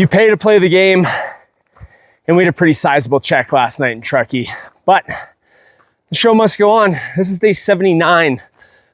You pay to play the game, and we had a pretty sizable check last night in Truckee, but the show must go on. This is day 79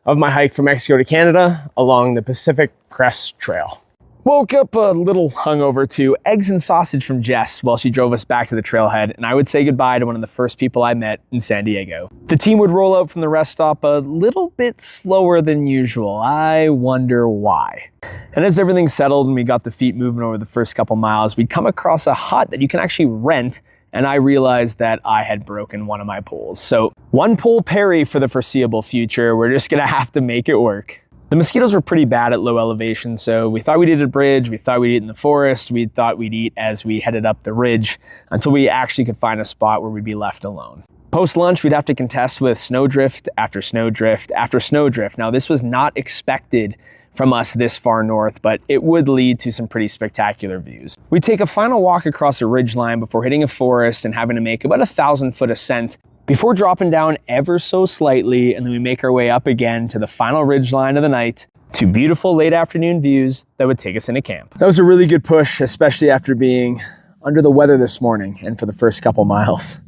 of my hike from Mexico to Canada along the Pacific Crest Trail. Woke up a little hungover to eggs and sausage from Jess while she drove us back to the trailhead, and I would say goodbye to one of the first people I met in San Diego. The team would roll out from the rest stop a little bit slower than usual. I wonder why. And as everything settled and we got the feet moving over the first couple miles, we'd come across a hut that you can actually rent, and I realized that I had broken one of my poles. So one pole Perry for the foreseeable future. We're just gonna have to make it work. The mosquitoes were pretty bad at low elevation, so we thought we'd eat at a bridge, we thought we'd eat in the forest, we thought we'd eat as we headed up the ridge until we actually could find a spot where we'd be left alone. Post-lunch, we'd have to contest with snowdrift after snowdrift after snowdrift. Now, this was not expected from us this far north, but it would lead to some pretty spectacular views. We'd take a final walk across a ridge line before hitting a forest and having to make about 1,000-foot ascent before dropping down ever so slightly, and then we make our way up again to the final ridge line of the night to beautiful late afternoon views that would take us into camp. That was a really good push, especially after being under the weather this morning and for the first couple miles.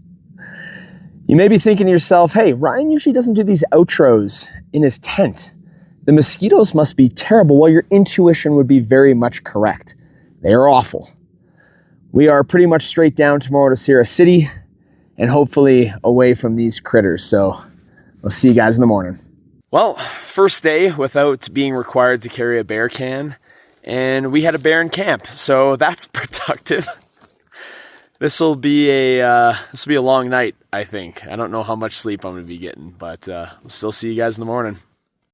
You may be thinking to yourself, hey, Ryan usually doesn't do these outros in his tent. The mosquitoes must be terrible. Well, your intuition would be very much correct. They are awful. We are pretty much straight down tomorrow to Sierra City, and hopefully away from these critters. So we'll see you guys in the morning. Well, first day without being required to carry a bear can, and we had a bear in camp, so that's productive. This will be a long night, I think. I don't know how much sleep I'm gonna be getting, but we'll still see you guys in the morning.